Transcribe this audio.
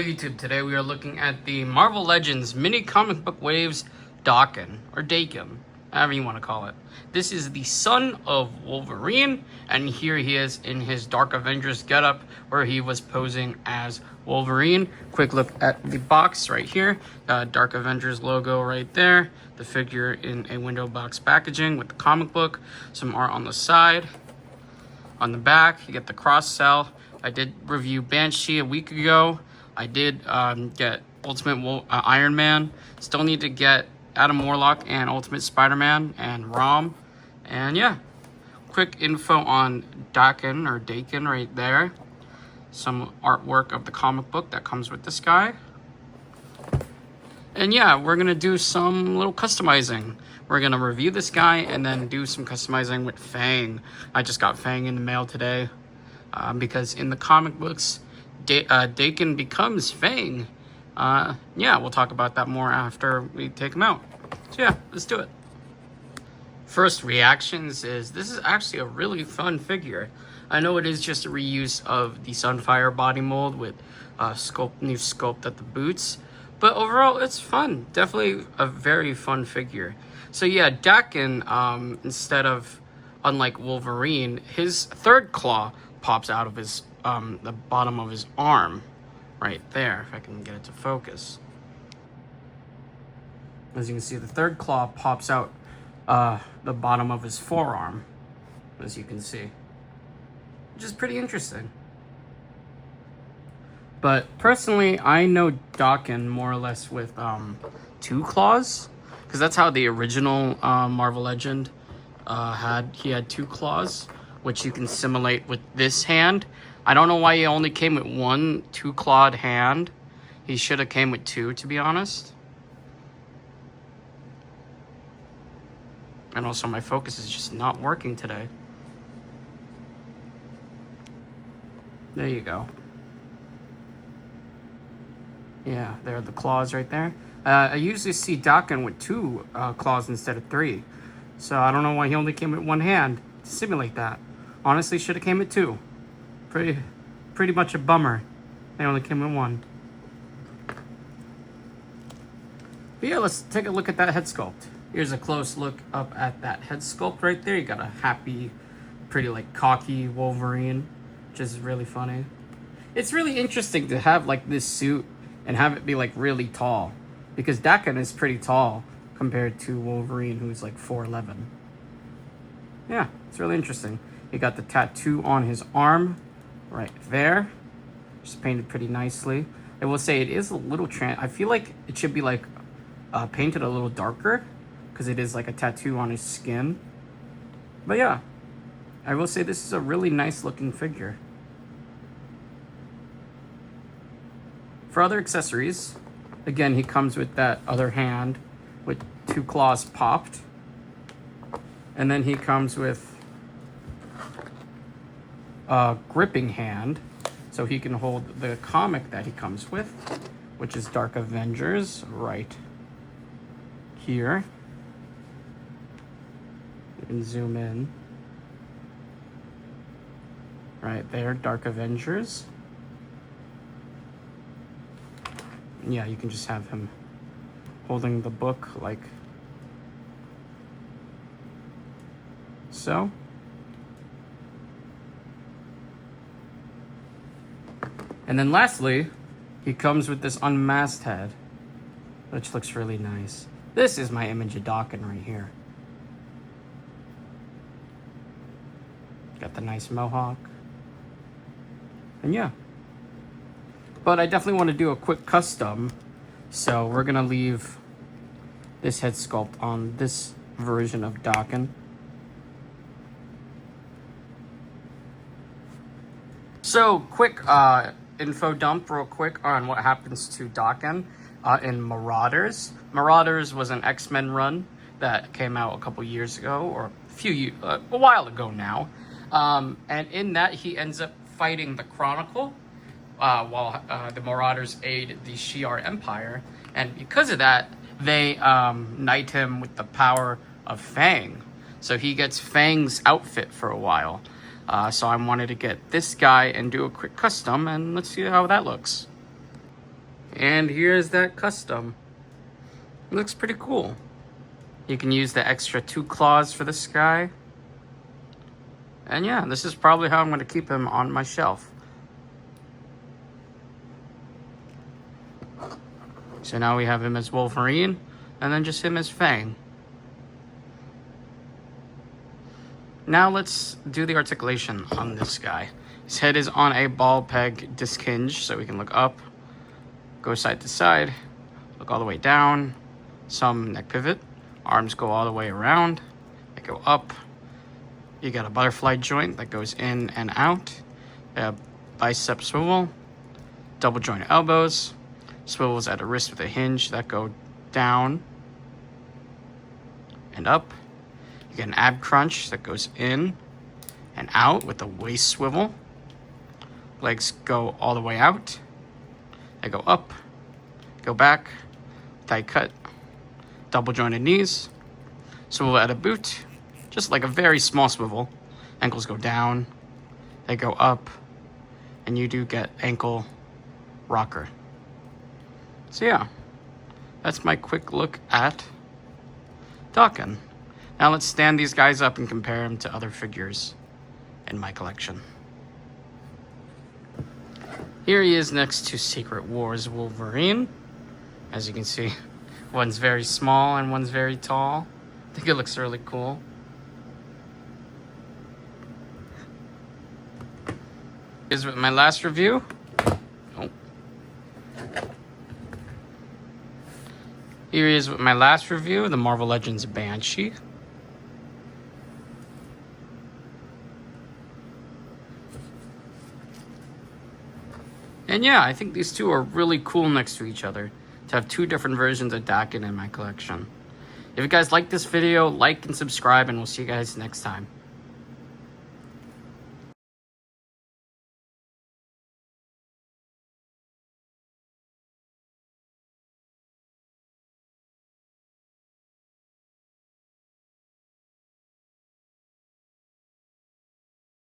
Hello YouTube, today we are looking at the Marvel Legends mini comic book waves DAKEN, or DAKEN, however you want to call it. This is the son of Wolverine, and here he is in his Dark Avengers getup where he was posing as Wolverine. Quick look at the box right here, Dark Avengers logo right there, the figure in a window box packaging with the comic book, some art on the side. On the back, you get the cross cell. I did review Banshee a week ago. I did get Ultimate Iron Man. Still need to get Adam Warlock and Ultimate Spider-Man and Rom. And yeah, quick info on DAKEN or DAKEN right there. Some artwork of the comic book that comes with this guy. And yeah, we're gonna do some little customizing. We're gonna review this guy and then do some customizing with Fang. I just got Fang in the mail today because in the comic books, DAKEN becomes Fang. Yeah, we'll talk about that more after we take him out. So yeah, let's do it. First reactions is this is actually a really fun figure. I know it is just a reuse of the Sunfire body mold with new sculpt at the boots. But overall, it's fun. Definitely a very fun figure. So yeah, DAKEN, instead of, unlike Wolverine, his third claw pops out of his, the bottom of his arm. Right there, if I can get it to focus. As you can see, the third claw pops out the bottom of his forearm, as you can see. Which is pretty interesting. But personally, I know DAKEN more or less with two claws, because that's how the original Marvel Legend he had two claws, which you can simulate with this hand. I don't know why he only came with one two-clawed hand. He should have came with two, to be honest. And also my focus is just not working today. There you go. Yeah, there are the claws right there. I usually see DAKEN with two claws instead of three. So I don't know why he only came with one hand to simulate that. Honestly, should have came with two. Pretty much a bummer. They only came with one. But yeah, let's take a look at that head sculpt. Here's a close look up at that head sculpt right there. You got a happy, pretty like cocky Wolverine, which is really funny. It's really interesting to have like this suit and have it be like really tall, because DAKEN is pretty tall compared to Wolverine, who's like 4'11". Yeah, it's really interesting. He got the tattoo on his arm right there, just painted pretty nicely. I will say it is a little I feel like it should be like painted a little darker, because it is like a tattoo on his skin. But yeah, I will say this is a really nice looking figure. For other accessories, again, he comes with that other hand with two claws popped. And then he comes with a gripping hand, so he can hold the comic that he comes with, which is Dark Avengers, right here. You can zoom in. Right there, Dark Avengers. Yeah, you can just have him holding the book like so. And then lastly, he comes with this unmasked head, which looks really nice. This is my image of DAKEN right here. Got the nice mohawk. And yeah. But I definitely want to do a quick custom, so we're going to leave this head sculpt on this version of DAKEN. So, quick info dump real quick on what happens to DAKEN in Marauders. Marauders was an X-Men run that came out a couple years ago, or a while ago now. And in that, he ends up fighting the Chronicle, while the Marauders aid the Shi'ar Empire. And because of that, they knight him with the power of Fang. So he gets Fang's outfit for a while. So I wanted to get this guy and do a quick custom, and let's see how that looks. And here's that custom. It looks pretty cool. You can use the extra 2 claws for this guy. And yeah, this is probably how I'm going to keep him on my shelf. So now we have him as Wolverine, and then just him as Fang. Now let's do the articulation on this guy. His head is on a ball peg disc hinge, so we can look up, go side to side, look all the way down, some neck pivot. Arms go all the way around, they go up. You got a butterfly joint that goes in and out, a bicep swivel, double joint elbows, swivels at a wrist with a hinge that go down and up. You get an ab crunch that goes in and out with a waist swivel. Legs go all the way out. They go up, go back, tight cut, double jointed knees, swivel at a boot, just like a very small swivel. Ankles go down, they go up, and you do get ankle rocker. So yeah, that's my quick look at DAKEN. Now let's stand these guys up and compare them to other figures in my collection. Here he is next to Secret Wars Wolverine. As you can see, one's very small and one's very tall. I think it looks really cool. Here's with my last review. Here he is with my last review, the Marvel Legends Banshee. And yeah, I think these two are really cool next to each other, to have 2 different versions of DAKEN in my collection. If you guys like this video, like and subscribe, and we'll see you guys next time.